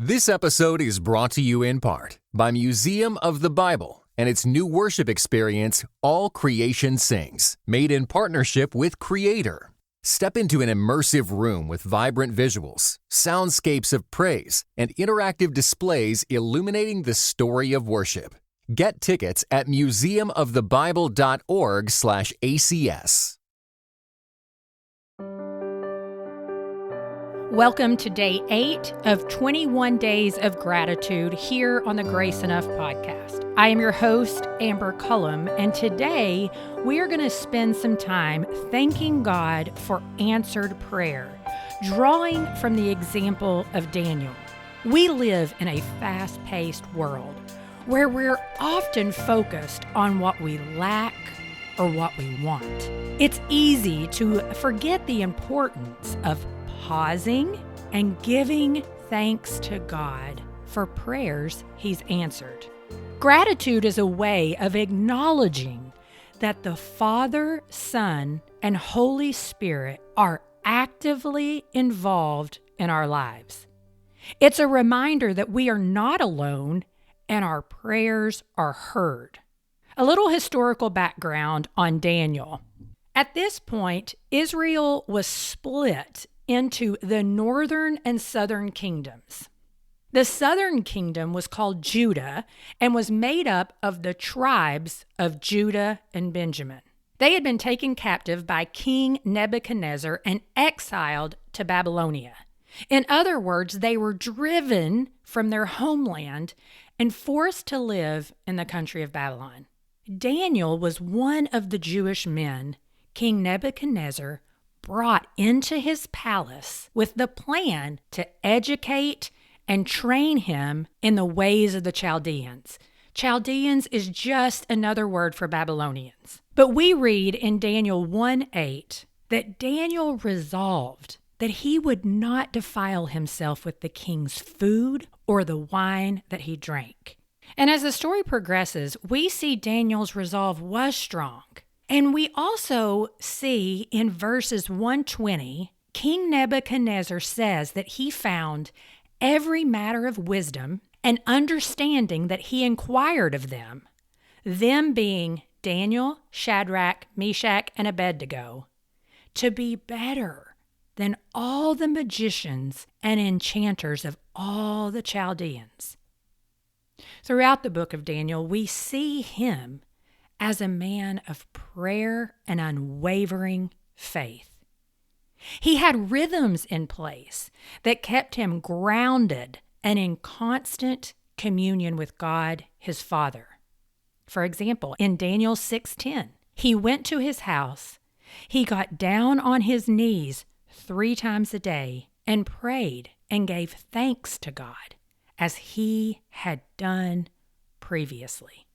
This episode is brought to you in part by Museum of the Bible and its new worship experience, All Creation Sings, made in partnership with Creator. Step into an immersive room with vibrant visuals, soundscapes of praise, and interactive displays illuminating the story of worship. Get tickets at museumofthebible.org/ACS. Welcome to day 8 of 21 Days of Gratitude here on the Grace Enough podcast. I am your host, Amber Cullum, and today we are going to spend some time thanking God for answered prayer, drawing from the example of Daniel. We live in a fast-paced world where we're often focused on what we lack or what we want. It's easy to forget the importance of pausing and giving thanks to God for prayers He's answered. Gratitude is a way of acknowledging that the Father, Son, and Holy Spirit are actively involved in our lives. It's a reminder that we are not alone and our prayers are heard. A little historical background on Daniel. At this point, Israel was split into the northern and southern kingdoms. The southern kingdom was called Judah and was made up of the tribes of Judah and Benjamin. They had been taken captive by King Nebuchadnezzar and exiled to Babylonia. In other words, they were driven from their homeland and forced to live in the country of Babylon. Daniel was one of the Jewish men King Nebuchadnezzar brought into his palace with the plan to educate and train him in the ways of the Chaldeans. Chaldeans is just another word for Babylonians. But we read in Daniel 1:8 that Daniel resolved that he would not defile himself with the king's food or the wine that he drank. And as the story progresses, we see Daniel's resolve was strong. And we also see in verses 120, King Nebuchadnezzar says that he found every matter of wisdom and understanding that he inquired of them being Daniel, Shadrach, Meshach, and Abednego, to be better than all the magicians and enchanters of all the Chaldeans. Throughout the book of Daniel, we see him as a man of prayer and unwavering faith. He had rhythms in place that kept him grounded and in constant communion with God, his Father. For example, in Daniel 6:10, he went to his house, he got down on his knees 3 times a day and prayed and gave thanks to God as he had done previously.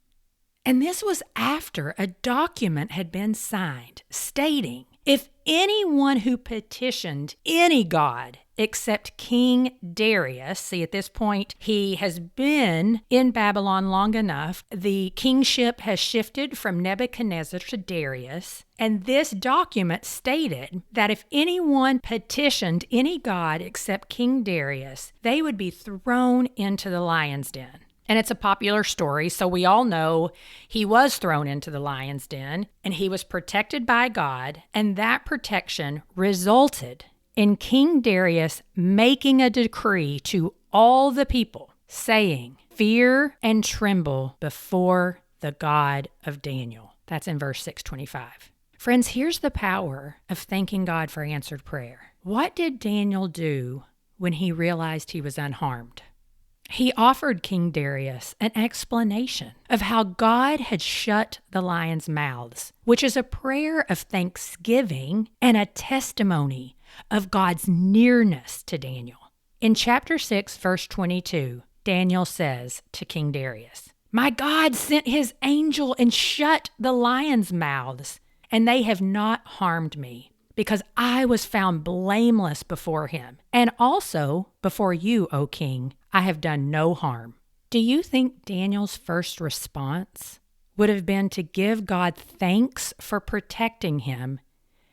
And this was after a document had been signed stating if anyone who petitioned any god except King Darius, see at this point he has been in Babylon long enough, the kingship has shifted from Nebuchadnezzar to Darius, and this document stated that if anyone petitioned any god except King Darius, they would be thrown into the lion's den. And it's a popular story, so we all know he was thrown into the lion's den, and he was protected by God, and that protection resulted in King Darius making a decree to all the people, saying, "Fear and tremble before the God of Daniel." That's in verse 625. Friends, here's the power of thanking God for answered prayer. What did Daniel do when he realized he was unharmed? He offered King Darius an explanation of how God had shut the lions' mouths, which is a prayer of thanksgiving and a testimony of God's nearness to Daniel. In chapter 6, verse 22, Daniel says to King Darius, "My God sent his angel and shut the lions' mouths, and they have not harmed me, because I was found blameless before him, and also before you, O king. I have done no harm." Do you think Daniel's first response would have been to give God thanks for protecting him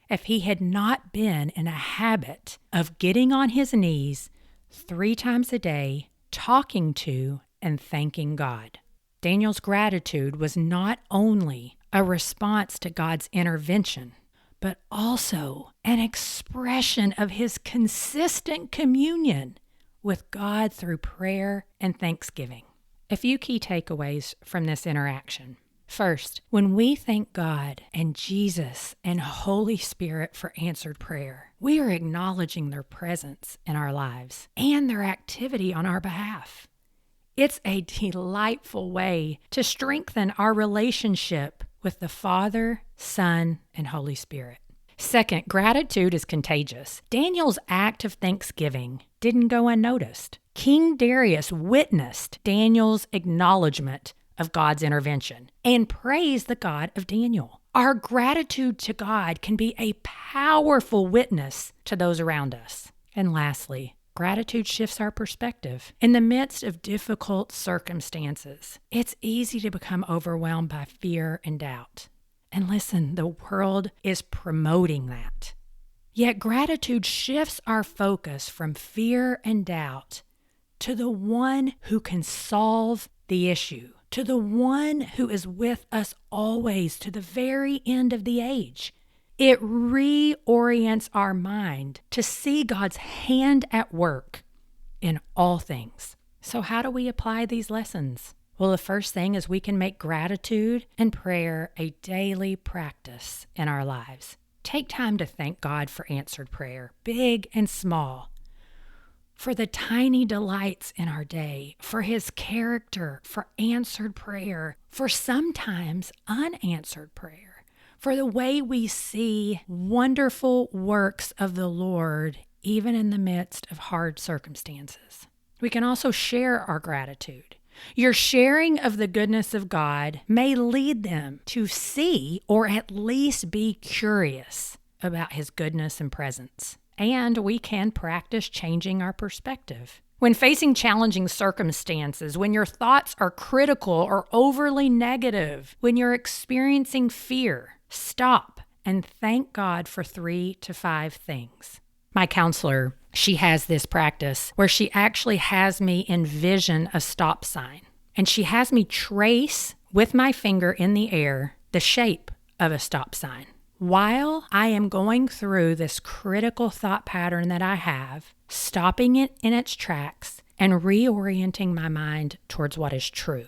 if he had not been in a habit of getting on his knees 3 times a day, talking to and thanking God. Daniel's gratitude was not only a response to God's intervention, but also an expression of his consistent communion with God through prayer and thanksgiving. A few key takeaways from this interaction. First, when we thank God and Jesus and Holy Spirit for answered prayer, we are acknowledging their presence in our lives and their activity on our behalf. It's a delightful way to strengthen our relationship with the Father, Son, and Holy Spirit. Second, gratitude is contagious. Daniel's act of thanksgiving didn't go unnoticed. King Darius witnessed Daniel's acknowledgement of God's intervention and praised the God of Daniel. Our gratitude to God can be a powerful witness to those around us. And lastly, gratitude shifts our perspective. In the midst of difficult circumstances, it's easy to become overwhelmed by fear and doubt. And listen, the world is promoting that. Yet gratitude shifts our focus from fear and doubt to the one who can solve the issue, to the one who is with us always to the very end of the age. It reorients our mind to see God's hand at work in all things. So how do we apply these lessons? Well, the first thing is we can make gratitude and prayer a daily practice in our lives. Take time to thank God for answered prayer, big and small, for the tiny delights in our day, for his character, for answered prayer, for sometimes unanswered prayer, for the way we see wonderful works of the Lord, even in the midst of hard circumstances. We can also share our gratitude. Your sharing of the goodness of God may lead them to see or at least be curious about his goodness and presence. And we can practice changing our perspective. When facing challenging circumstances, when your thoughts are critical or overly negative, when you're experiencing fear, stop and thank God for 3 to 5 things. My counselor, she has this practice where she actually has me envision a stop sign. And she has me trace with my finger in the air the shape of a stop sign. While I am going through this critical thought pattern that I have, stopping it in its tracks and reorienting my mind towards what is true.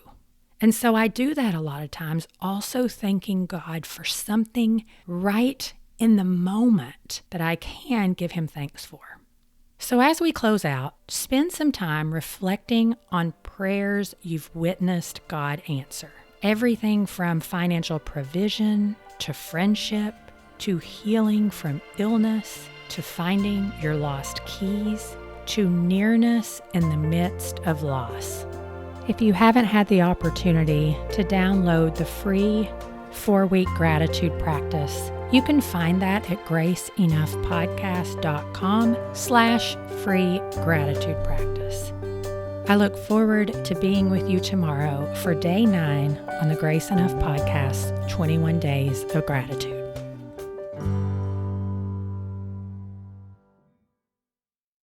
And so I do that a lot of times, also thanking God for something right in the moment that I can give him thanks for. So as we close out, spend some time reflecting on prayers you've witnessed God answer. Everything from financial provision to friendship to healing from illness to finding your lost keys to nearness in the midst of loss. If you haven't had the opportunity to download the free 4-week gratitude practice, you can find that at graceenoughpodcast.com/free gratitude practice. I look forward to being with you tomorrow for day 9 on the Grace Enough Podcast, 21 Days of Gratitude.